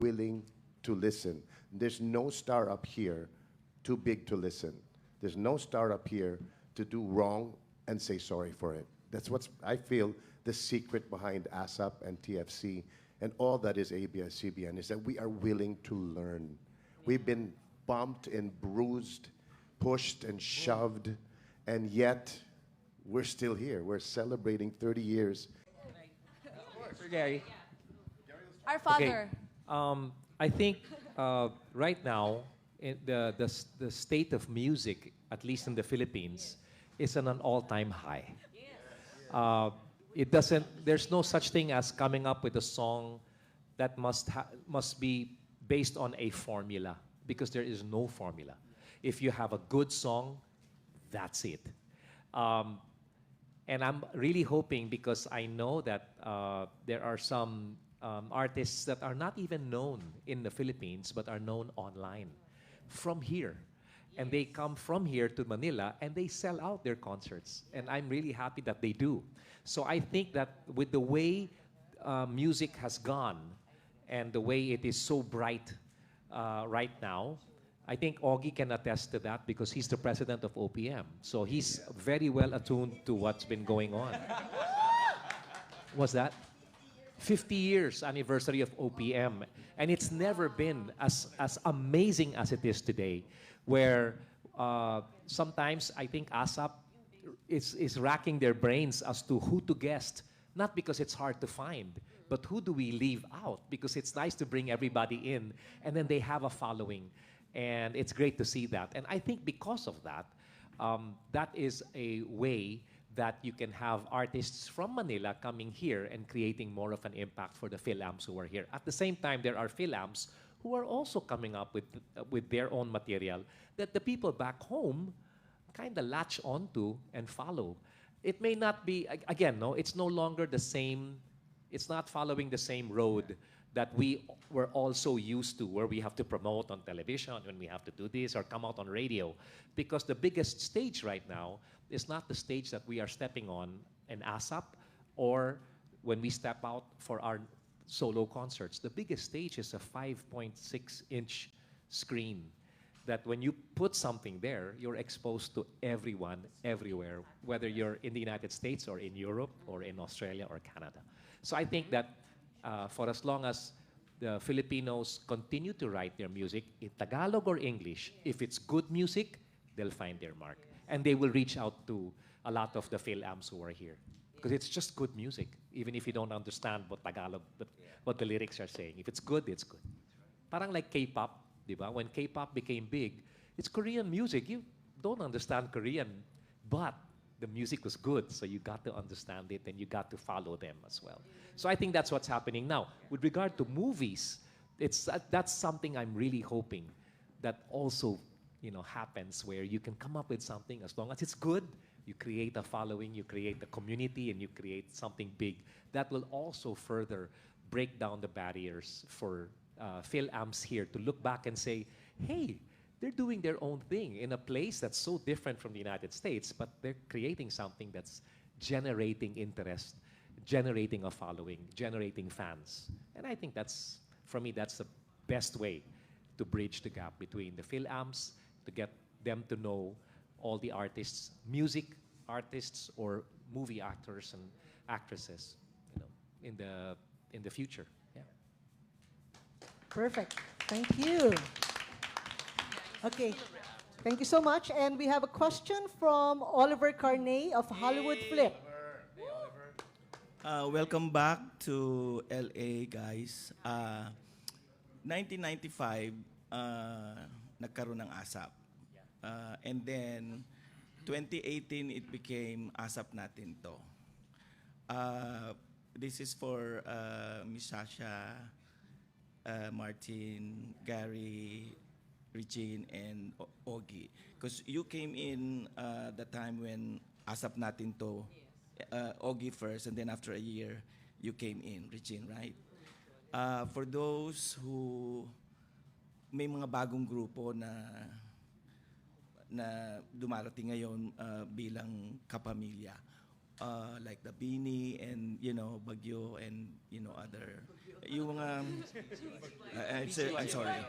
willing to listen. There's no star up here too big to listen. There's no star up here to do wrong and say sorry for it. That's what's, I feel, the secret behind ASAP and TFC and all that is ABS-CBN is that we are willing to learn. We've been bumped and bruised, pushed and shoved, and yet we're still here. We're celebrating 30 years. Sir Gary. Our Okay. father. I think right now, the state of music, at least in the Philippines, is on an all-time high. It doesn't. There's no such thing as coming up with a song that must be based on a formula because there is no formula. If you have a good song, that's it. And I'm really hoping because I know that there are some artists that are not even known in the Philippines but are known online from here. And they come from here to Manila and they sell out their concerts. And I'm really happy that they do. So I think that with the way music has gone and the way it is so bright right now, I think Augie can attest to that because he's the president of OPM. So he's very well attuned to what's been going on. What's that? 50 years anniversary of OPM. And it's never been as amazing as it is today, where sometimes I think ASAP is racking their brains as to who to guest, not because it's hard to find, but who do we leave out? Because it's nice to bring everybody in, and then they have a following. And it's great to see that. And I think because of that, that is a way that you can have artists from Manila coming here and creating more of an impact for the Phil-Amps who are here. At the same time, there are Phil-Amps who are also coming up with their own material that the people back home kind of latch onto and follow. It may not be, again, no, it's no longer the same, it's not following the same road that we were also used to, where we have to promote on television, when we have to do this, or come out on radio. Because the biggest stage right now is not the stage that we are stepping on in ASAP, or when we step out for our solo concerts. The biggest stage is a 5.6-inch screen that when you put something there, you're exposed to everyone, everywhere, whether you're in the United States or in Europe or in Australia or Canada. So I think that for as long as the Filipinos continue to write their music in Tagalog or English, if it's good music, they'll find their mark. And they will reach out to a lot of the Phil-Amps who are here. Because it's just good music, even if you don't understand what Tagalog, what the lyrics are saying. If it's good, it's good. Parang like K-pop, di ba? When K-pop became big, it's Korean music. You don't understand Korean, but the music was good, so you got to understand it and you got to follow them as well. So I think that's what's happening now. With regard to movies, that's something I'm really hoping that also happens, where you can come up with something as long as it's good. You create a following, you create a community, and you create something big that will also further break down the barriers for Phil-Amps here to look back and say, hey, they're doing their own thing in a place that's so different from the United States, but they're creating something that's generating interest, generating a following, generating fans. And I think that's, for me, that's the best way to bridge the gap between the Phil-Amps, to get them to know all the artists, music artists or movie actors and actresses, in the future. Yeah. Perfect. Thank you. Okay. Thank you so much. And we have a question from Oliver Carney of Hollywood Flip. Welcome back to LA, guys. 1995, nagkaroon ng ASAP. And then, 2018, it became ASAP Natin to. This is for Miss Sasha, Martin, Gary, Regine, and Ogie. Because you came in the time when ASAP Natin to, Ogie first, and then after a year, you came in, Regine, right? For those who may mga bagong grupo na dumarating ngayon bilang kapamilya, like the Bini and, Bagyo and, other, yung mga, I'm sorry.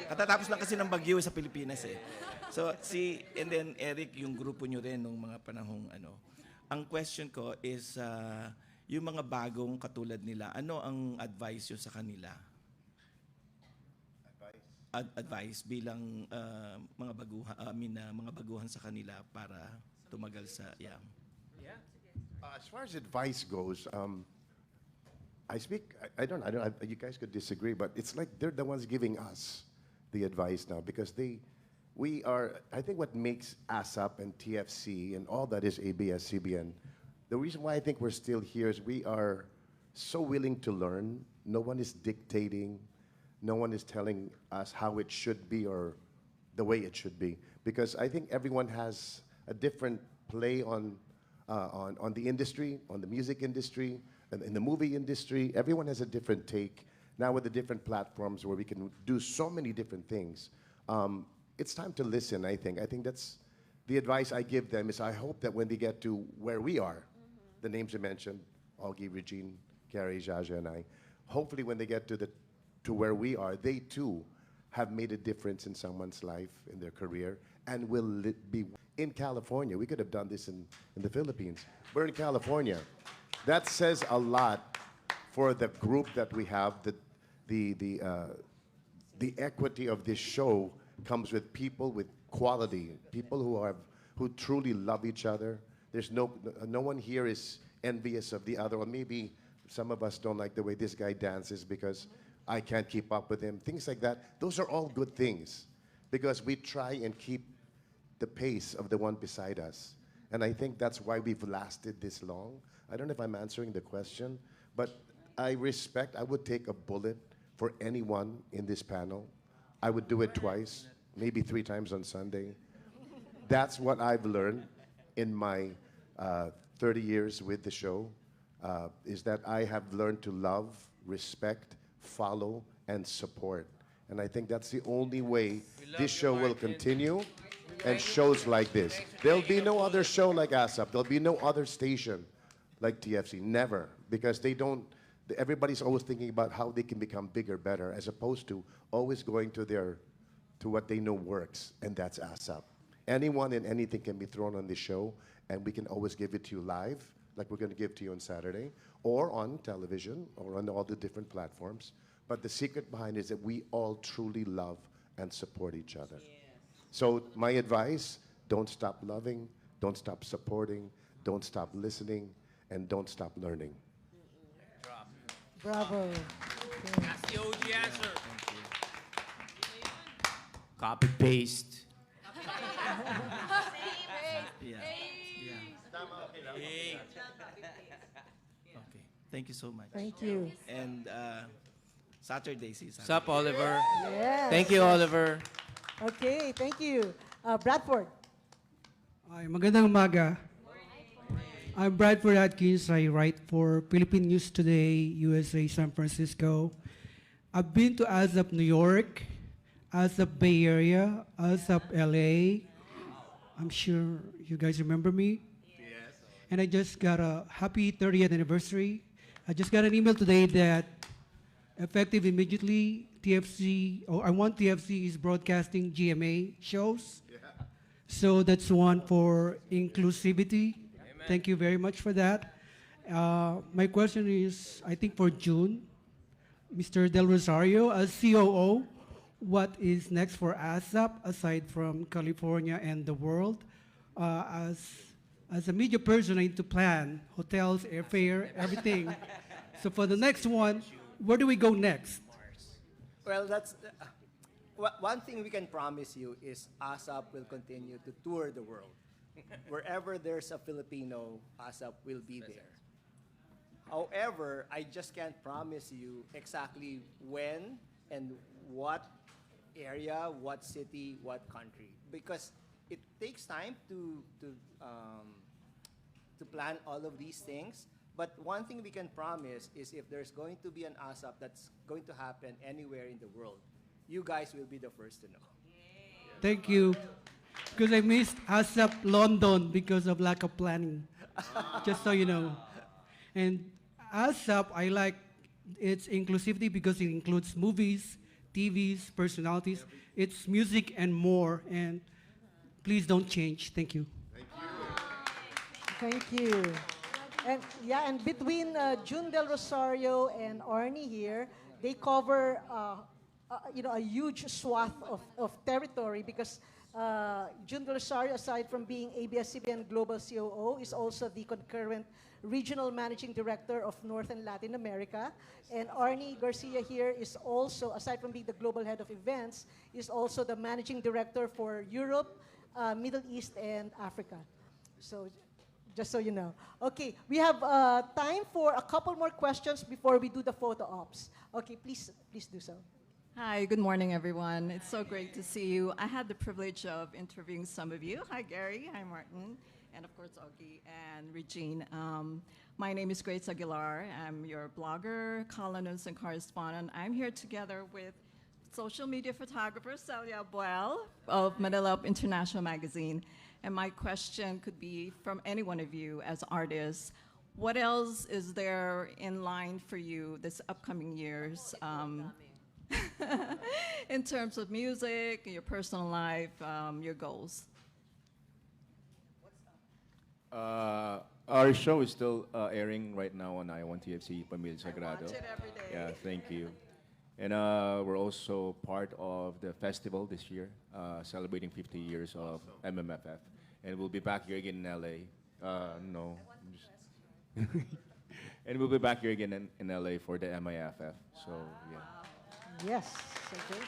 Katatapos lang kasi ng Bagyo sa Pilipinas eh. So, and then Eric, yung grupo nyo rin nung mga panahong Ang question ko is, yung mga bagong katulad nila, ano ang advice yun sa kanila? Advice bilang mga baguhan, mga baguhan sa kanila para tumagal sa As far as advice goes, I speak. I don't. You guys could disagree, but it's like they're the ones giving us the advice now because we are. I think what makes ASAP and TFC and all that is ABS-CBN. The reason why I think we're still here is we are so willing to learn. No one is dictating. No one is telling us how it should be or the way it should be. Because I think everyone has a different play on the industry, on the music industry, and in the movie industry. Everyone has a different take. Now with the different platforms where we can do so many different things, it's time to listen, I think. I think that's the advice I give them is I hope that when they get to where we are, the names you mentioned, Augie, Regine, Gary, Jaja, and I, hopefully when they get to where we are, they too have made a difference in someone's life, in their career, and will be in California. We could have done this in the Philippines. We're in California. That says a lot for the group that we have. The equity of this show comes with people with quality, people who truly love each other. There's no one here is envious of the other, or maybe some of us don't like the way this guy dances because I can't keep up with him. Things like that. Those are all good things because we try and keep the pace of the one beside us. And I think that's why we've lasted this long. I don't know if I'm answering the question, but I would take a bullet for anyone in this panel. I would do it twice, maybe 3 times on Sunday. That's what I've learned in my 30 years with the show, is that I have learned to love, respect, follow, and support. And I think that's the only way this show will continue and shows like this. There'll be no other show like ASAP. There'll be no other station like TFC. Never. Because everybody's always thinking about how they can become bigger, better, as opposed to always going to what they know works, and that's ASAP. Anyone and anything can be thrown on this show, and we can always give it to you live, like we're going to give to you on Saturday, or on television, or on all the different platforms. But the secret behind it is that we all truly love and support each other. So my advice, don't stop loving, don't stop supporting, don't stop listening, and don't stop learning. Bravo. That's the OG answer. Copy paste. Yeah. Okay. Thank you so much. Thank you. And Saturday, see What's up, Oliver? Yes. Thank you, Oliver. Okay, thank you. Bradford. Ay, magandang umaga. I'm Bradford Atkins. I write for Philippine News Today, USA, San Francisco. I've been to ASAP New York, ASAP Bay Area, ASAP LA. I'm sure you guys remember me. Yes. And I just got a happy 30th anniversary. I just got an email today that effective immediately, I want TFC is broadcasting GMA shows. Yeah. So that's one for inclusivity. Amen. Thank you very much for that. My question is, I think for June, Mr. Del Rosario, as COO, what is next for ASAP aside from California and the world? As a media person, I need to plan hotels, airfare, everything. So for the next one, where do we go next? Well, that's one thing we can promise you is ASAP will continue to tour the world. Wherever there's a Filipino, ASAP will be there. However, I just can't promise you exactly when and what area, what city, what country, because it takes time to plan all of these things. But one thing we can promise is if there's going to be an ASAP that's going to happen anywhere in the world, you guys will be the first to know. Thank you. because I missed ASAP London because of lack of planning. Just so you know. And ASAP, I like its inclusivity because it includes movies, TVs, personalities. It's music and more. And please don't change. Thank you. Thank you. And yeah, and between June Del Rosario and Arnie here, they cover a huge swath of territory because June Del Rosario, aside from being ABS-CBN Global COO, is also the concurrent Regional Managing Director of North and Latin America. And Arnie Garcia here is also, aside from being the Global Head of Events, is also the Managing Director for Europe, Middle East, and Africa. So just so you know. Okay, we have time for a couple more questions before we do the photo ops. Okay, please do so. Hi, good morning, everyone. It's so great to see you. I had the privilege of interviewing some of you. Hi, Gary. Hi, Martin. And of course, Ogie and Regine. My name is Grace Aguilar. I'm your blogger, columnist, and correspondent. I'm here together with social media photographer Celia Buell of Manila International Magazine. And my question could be from any one of you as artists. What else is there in line for you this upcoming years in terms of music, your personal life, your goals? Our show is still airing right now on I1 TFC Pamilya Sagrado. Watch it every day. Yeah, thank you. And we're also part of the festival this year, celebrating 50 years of MMFF. And we'll be back here again in LA. No. And we'll be back here again in LA for the MIFF. So, yeah. Yes. Okay.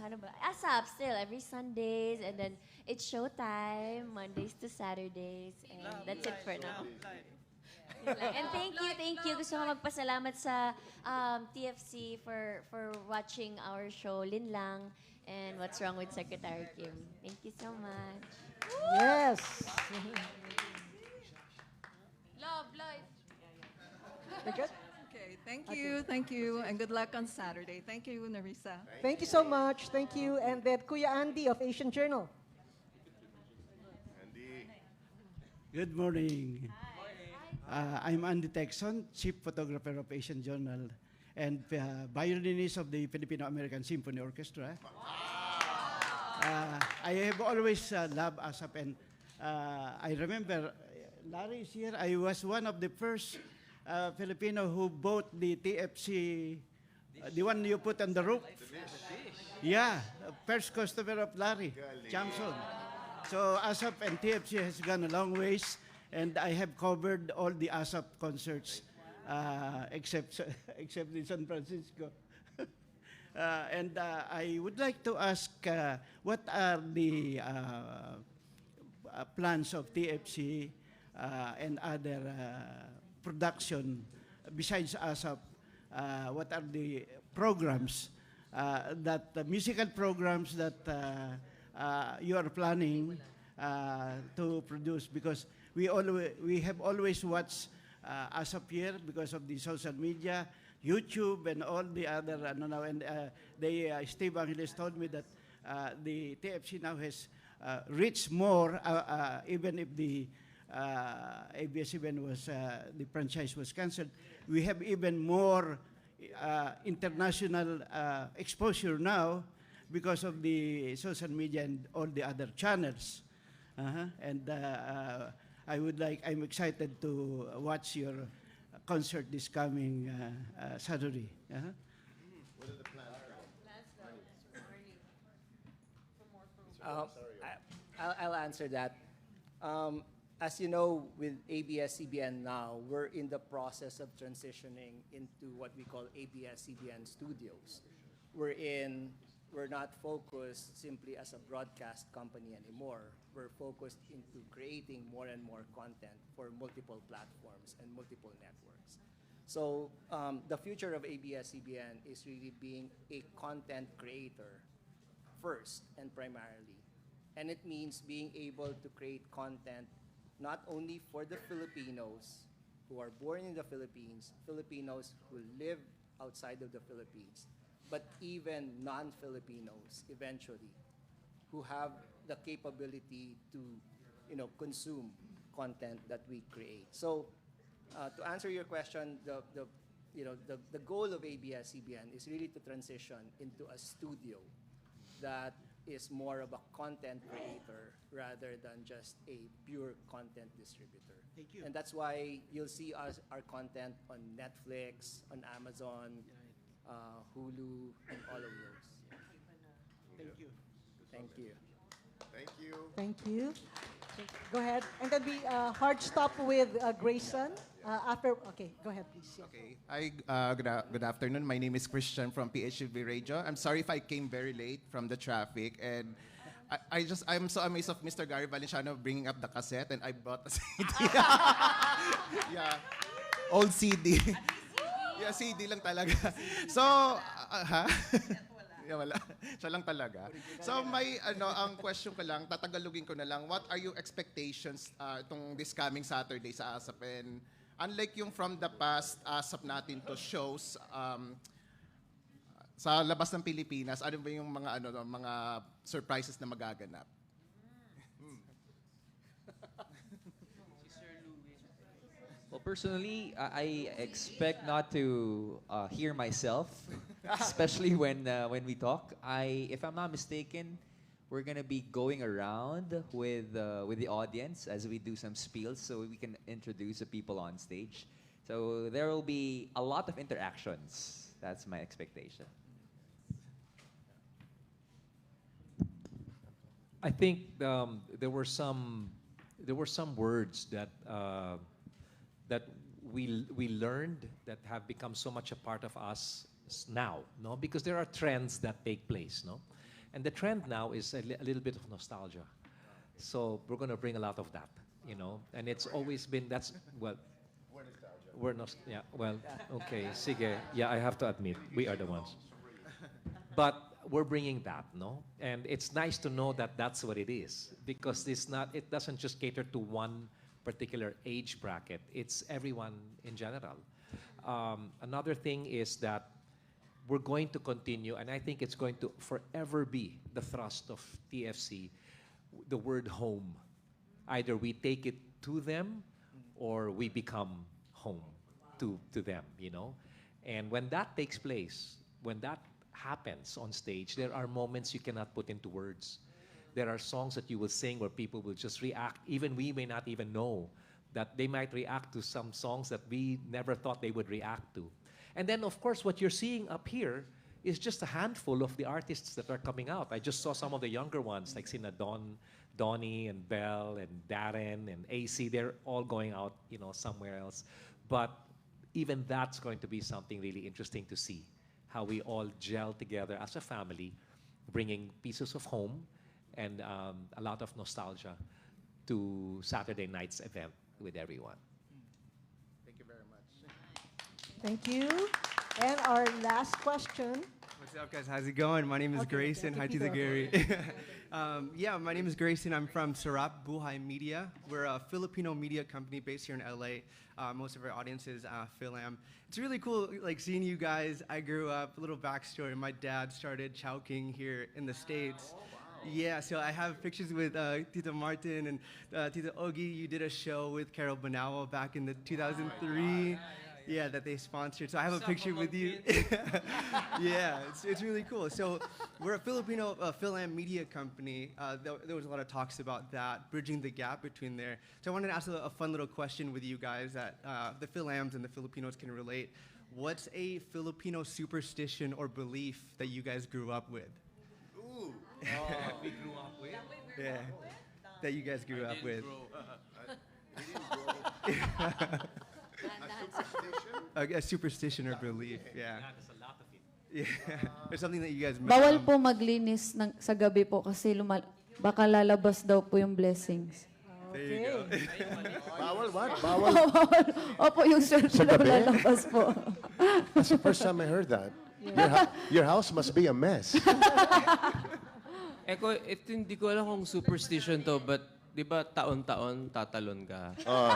Ano ba? ASAP still every Sundays, and then it's showtime Mondays to Saturdays, and that's it for now. And thank you. Gusto ko magpasalamat sa TFC for watching our show, Lin Lang, and What's Wrong with Secretary Kim. Thank you so much. Yes. Love, life. Okay. Okay, thank you, and good luck on Saturday. Thank you, Narisa. Thank you so much. Thank you. And then Kuya Andy of Asian Journal. Good morning. I'm Andy Texon, Chief Photographer of Asian Journal and violinist of the Filipino-American Symphony Orchestra. I have always loved ASAP, and I remember Larry is here. I was one of the first Filipino who bought the TFC, the one you put on the roof. Yeah, first customer of Larry, Jamson. So ASAP and TFC has gone a long ways, and I have covered all the ASAP concerts except in San Francisco. And I would like to ask, what are the plans of TFC and other production besides ASAP? What are the programs, musical programs that you are planning to produce? Because we have always watched ASAP here because of the social media, YouTube, and all the other. And Steve Angeles told me that the TFC now has reached more, even if the ABS-CBN was the franchise was cancelled. We have even more international exposure now because of the social media and all the other channels. And I'm excited to watch your concert this coming Saturday. What are the plans? I'll answer that. As you know, with ABS-CBN now, we're in the process of transitioning into what we call ABS-CBN Studios. We're not focused simply as a broadcast company anymore. We're focused into creating more and more content for multiple platforms and multiple networks. So the future of ABS-CBN is really being a content creator first and primarily. And it means being able to create content not only for the Filipinos who are born in the Philippines, Filipinos who live outside of the Philippines, but even non-Filipinos eventually who have the capability to, consume content that we create. So, to answer your question, the goal of ABS-CBN is really to transition into a studio that is more of a content creator rather than just a pure content distributor. Thank you. And that's why you'll see our content on Netflix, on Amazon, Hulu, and all of those. Thank you. Thank you. Thank you. Thank you. Go ahead. And then we hard stop with Grayson. Okay, go ahead, please. Yeah. Okay. Hi, good afternoon. My name is Christian from PHV Radio. I'm sorry if I came very late from the traffic, and I'm so amazed of Mr. Gary Valenciano bringing up the cassette, and I bought a CD. Yeah, old CD. Yeah, CD lang talaga. So, Yeah, wala. Siya lang talaga. So ang question ko lang, tatagalogin ko na lang, what are your expectations this coming Saturday sa ASAP? And unlike yung from the past ASAP natin to shows, sa labas ng Pilipinas, ano ba yung mga surprises na magaganap? Well, personally, I expect not to hear myself, especially when we talk. If I'm not mistaken, we're gonna be going around with the audience as we do some spiels, so we can introduce the people on stage. So there will be a lot of interactions. That's my expectation. I think there were some words that that we learned that have become so much a part of us now, no? Because there are trends that take place, no? And the trend now is a little bit of nostalgia. So we're going to bring a lot of that, And it's always been yeah, well, okay, sige. Yeah, I have to admit, we are the ones. But we're bringing that, no? And it's nice to know that that's what it is, because it doesn't just cater to one particular age bracket. It's everyone in general. Another thing is that we're going to continue, and I think it's going to forever be the thrust of TFC, the word home. Either we take it to them or we become home to them, And when that takes place, when that happens on stage, there are moments you cannot put into words. There are songs that you will sing where people will just react. Even we may not even know that they might react to some songs that we never thought they would react to. And then, of course, what you're seeing up here is just a handful of the artists that are coming out. I just saw some of the younger ones, like Sina Donnie and Belle and Darren and AC. They're all going out, somewhere else. But even that's going to be something really interesting to see, how we all gel together as a family, bringing pieces of home and a lot of nostalgia to Saturday night's event with everyone. Thank you very much. Thank you. And our last question. What's up, guys? How's it going? My name is Grayson. Hi to the Gary. My name is Grayson. I'm from Sarap Buhay Media. We're a Filipino media company based here in LA. Most of our audience is Philam. It's really cool, seeing you guys. I grew up, a little backstory. My dad started chowking here in the States. Yeah, so I have pictures with Tito Martin and Tito Ogie. You did a show with Carol Banawa back in the 2003. Yeah, that they sponsored. So I have a picture with you. Yeah, it's really cool. So we're a Filipino Philam media company. There was a lot of talks about that, bridging the gap between there. So I wanted to ask a fun little question with you guys that the Philams and the Filipinos can relate. What's a Filipino superstition or belief that you guys grew up with? Ooh. We grew up with? Yeah, that you guys grew up with. A superstition or belief, yeah. There's a lot of it. Yeah. Or something that you guys Bawal po maglinis sa gabi po kasi baka lalabas daw po yung blessings. There you go. Bawal what? Bawal? Opo, yung swerte daw lalabas po. That's the first time I heard that. Your house must be a mess. Ito hindi ko alam kung superstition to, but di ba taon-taon tatalon ka? Oh.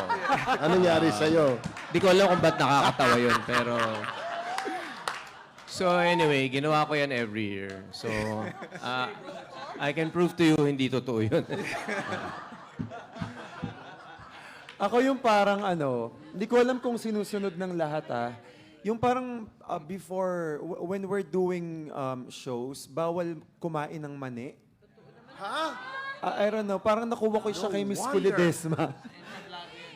Ano nangyari sa'yo? Di ko alam kung ba't nakakatawa yun, pero... So anyway, ginawa ko yan every year. So, I can prove to you, hindi totoo yun. Ako yung parang hindi ko alam kung sinusunod ng lahat Yung parang before, when we're doing shows, bawal kumain ng mani. Ha? I don't know, parang nakuha ko siya kay Miss Kulidesma.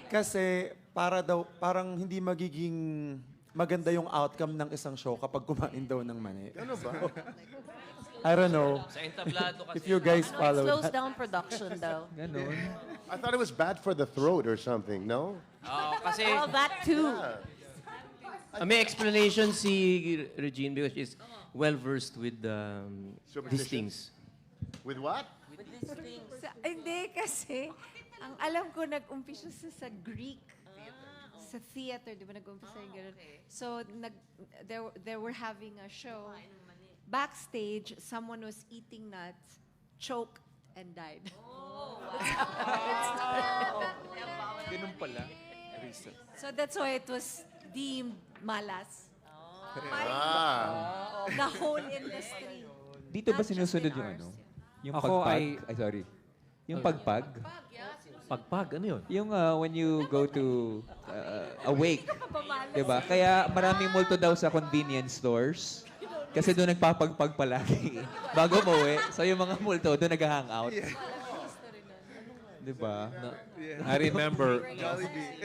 Kasi parang hindi magiging maganda yung outcome ng isang show kapag kumain daw ng mani. Ano ba? I don't know. Sa entablado kasi. If you guys follow It slows that. down production daw. Ganon. I thought it was bad for the throat or something, no? Kasi... Oh, that too. May explanation si Regine because she's well-versed with these things. With what? Hindi kasi, ang alam ko nag-umpisa sa Greek. Sa theater, di ba nag-umpisa yung gano'n? So, they were having a show. Backstage, someone was eating nuts, choked, and died. Oh, wow. Ganun pala. So that's why it was deemed malas. Ah. The whole industry. Dito ba sinusunod yung Yung Ako pagpag? Ay, sorry. Yung pagpag? Pagpag, ano yun? Yung when you go to a wake. Diba? Kaya maraming multo daw sa convenience stores. Kasi doon nagpapagpag palagi. Bago umuwi. So yung mga multo, doon nag-hangout. Diba? I remember...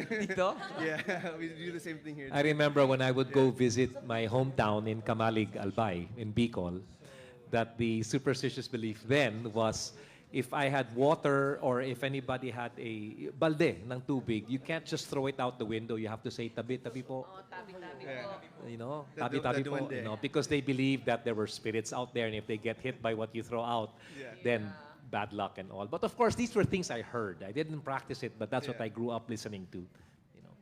Dito? Yeah, we do the same thing here. I remember when I would go visit my hometown in Camalig, Albay, in Bicol, that the superstitious belief then was if I had water or if anybody had a balde ng tubig, you can't just throw it out the window. You have to say, tabi-tabi po. Tabi-tabi po. You know, tabi-tabi po. You know, because they believed that there were spirits out there and if they get hit by what you throw out, then bad luck and all. But of course, these were things I heard. I didn't practice it, but that's what I grew up listening to. You know.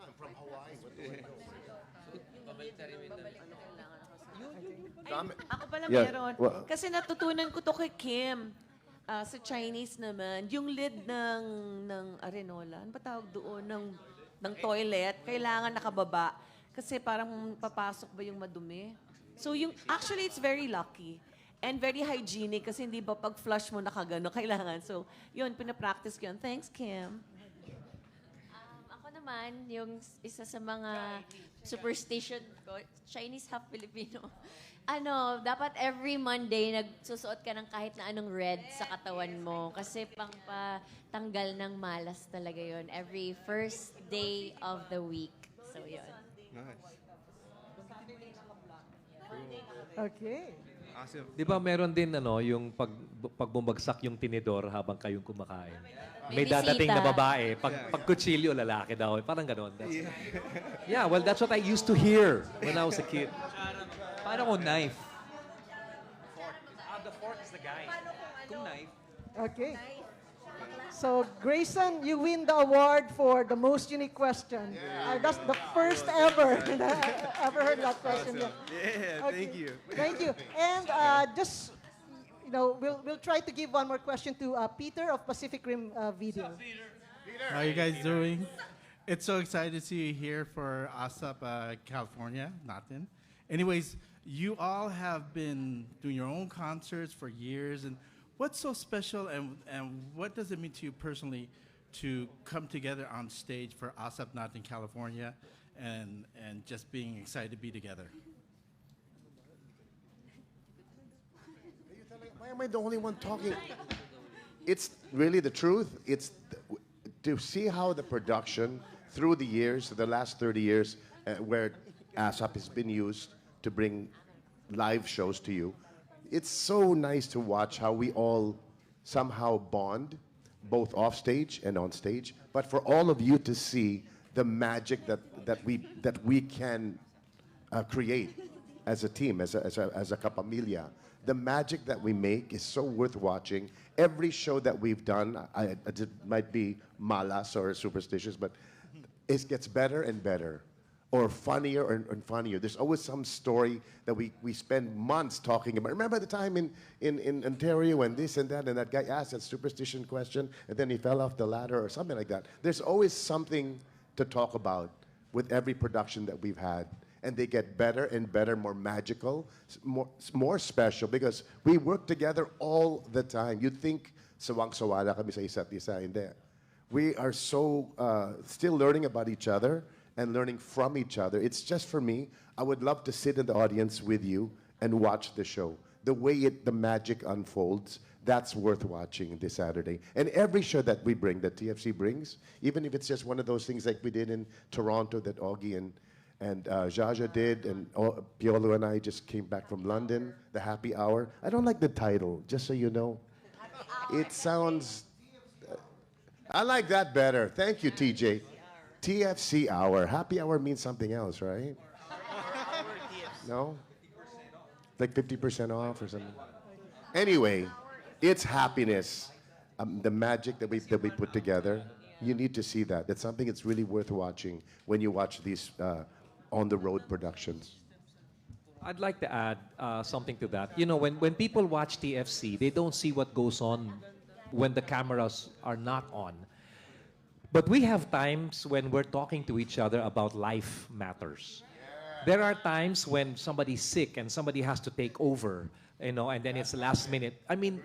I'm from Hawaii. What do I know? Ako pala Yeah, meron. well- Kasi natutunan ko to kay Kim. Sa Chinese naman, yung lid ng arenola, ano ba tawag doon? Ng toilet, kailangan nakababa. Kasi parang papasok ba yung madumi? So actually, it's very lucky. And very hygienic kasi hindi ba pag flush mo nakagano kailangan. So, yun, pinapractice ko yun. Thanks, Kim. Ako naman, yung isa sa mga superstition ko, Chinese half Filipino. Dapat every Monday nagsusuot ka ng kahit na anong red sa katawan mo. Kasi pangpatanggal ng malas talaga yun. Every first day of the week. So, yun. Nice. Okay. Awesome. Di ba meron din yung pag bumagsak yung tinidor habang kayong kumakain? May bisita. dadating na babae, pag kutsilyo, lalaki daw. Parang ganon. Yeah, well, that's what I used to hear when I was a kid. Paano kung knife? The fork is the guy. Kung knife. Okay. So, Grayson, you win the award for the most unique question. That's the first ever that I ever heard that question. Awesome. Yeah, Okay. thank you. Thank you. And just, we'll try to give one more question to Peter of Pacific Rim Video. How are you guys doing? It's so excited to see you here for ASAP California, Natin. Anyways, you all have been doing your own concerts for years, and what's so special and what does it mean to you personally to come together on stage for ASAP Natin California and just being excited to be together? Why am I the only one talking? It's really the truth. It's to see how the production through the years, the last 30 years, where ASAP has been used to bring live shows to you. It's so nice to watch how we all somehow bond, both off stage and on stage. But for all of you to see the magic that we can create as a team, as a kapamilya, the magic that we make is so worth watching. Every show that we've done, it might be malas or superstitious, but it gets better and better. or funnier and funnier. There's always some story that we spend months talking about. Remember the time in Ontario when this and that guy asked that superstition question and then he fell off the ladder or something like that. There's always something to talk about with every production that we've had. And they get better and better, more magical, more special because we work together all the time. You'd think sawang-sawala kami sa isa't isa. Hindi. We are so still learning about each other and learning from each other. It's just for me, I would love to sit in the audience with you and watch the show. The way the magic unfolds, that's worth watching this Saturday. And every show that we bring, that TFC brings, even if it's just one of those things like we did in Toronto that Augie and Jaja did, and Piolo and I just came back from London, the Happy Hour. I don't like the title, just so you know. It sounds... I like that better. Thank you, TJ. TFC Hour. Happy Hour means something else, right? No? Like 50% off or something? Anyway, it's happiness. The magic that we put together. You need to see that. That's something that's really worth watching when you watch these on-the-road productions. I'd like to add something to that. You know, when people watch TFC, they don't see what goes on when the cameras are not on. But we have times when we're talking to each other about life matters. There are times when somebody's sick and somebody has to take over, you know, and then it's last minute. I mean,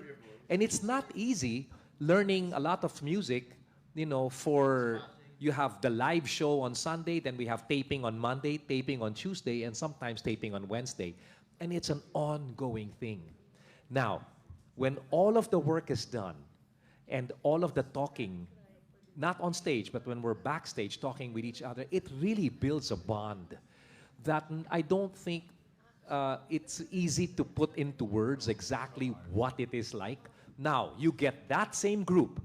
and it's not easy learning a lot of music, you know, for you have the live show on Sunday, then we have taping on Monday, taping on Tuesday, and sometimes taping on Wednesday. And it's an ongoing thing. Now, when all of the work is done and all of the talking, not on stage, but when we're backstage talking with each other, it really builds a bond that I don't think it's easy to put into words exactly what it is like. Now, you get that same group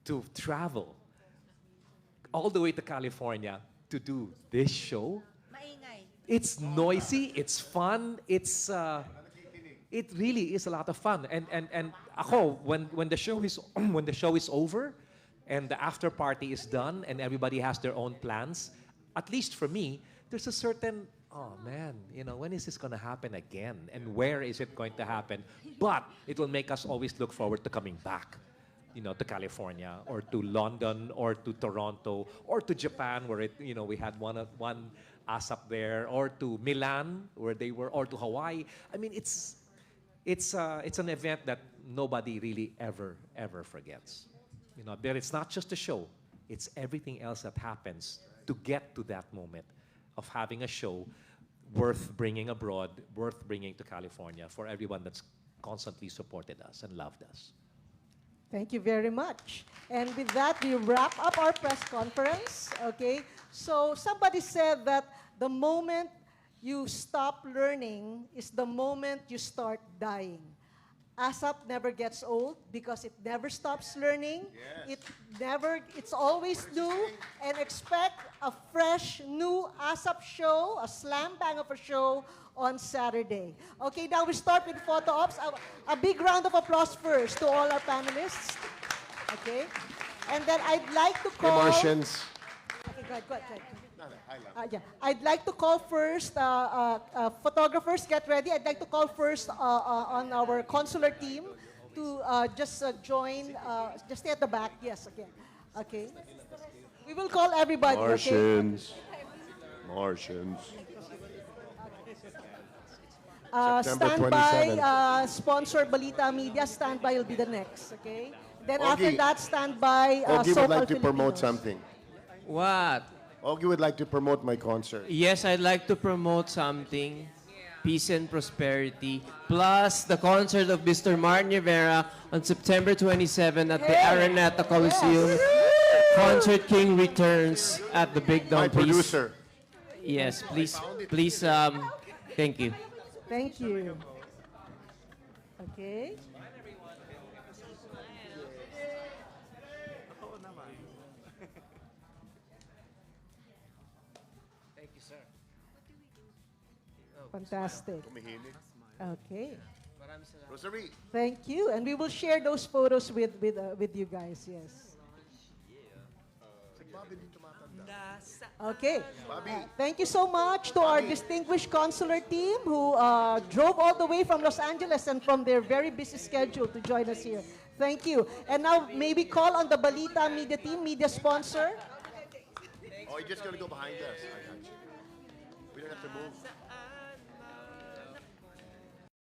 to travel all the way to California to do this show. It's noisy, it's fun, it's it really is a lot of fun. And ako, when the show is when the show is over and the after party is done and everybody has their own plans, at least for me, there's a certain, oh man, you know, when is this going to happen again? And where is it going to happen? But it will make us always look forward to coming back, you know, to California or to London or to Toronto or to Japan where it, you know, we had one ASAP there, or to Milan where they were, or to Hawaii. I mean, it's an event that nobody really ever forgets. You know, but it's not just a show; it's everything else that happens to get to that moment of having a show worth bringing abroad, worth bringing to California for everyone that's constantly supported us and loved us. Thank you very much. And with that, we wrap up our press conference, okay? So somebody said that the moment you stop learning is the moment you start dying. ASAP never gets old because it never stops learning. Yes. It's always new, and expect a fresh, new ASAP show, a slam bang of a show on Saturday. Okay, now we start with photo ops. A big round of applause first to all our panelists. Okay, and then I'd like to call... Hey, Martians. Okay, go ahead. Yeah. I'd like to call first, photographers, get ready. I'd like to call first on our consular team to just join, just stay at the back. Yes, again. Okay. We will call everybody, Martians. okay? Martians. Stand by, sponsor Balita Media, stand by will be the next, okay? Then after that, stand by, Ogie would like to Filipinos. promote something. What? Ogie would like to promote my concert. Yes, I'd like to promote something. Peace and prosperity. Plus, the concert of Mr. Martin Nievera on September 27 at the Araneta Coliseum. Yes. Concert King returns at the Big Dome. My producer. Yes, please, thank you. Thank you. Okay. Thank you, sir. Fantastic. Okay. Rosary. Thank you. And we will share those photos with you guys, yes. Okay. Bobby. Thank you so much to our distinguished consular team who drove all the way from Los Angeles and from their very busy schedule to join us here. Thank you. And now maybe call on the Balita media team, media sponsor. Oh, you're just going to go behind us. I got you. We don't have to move.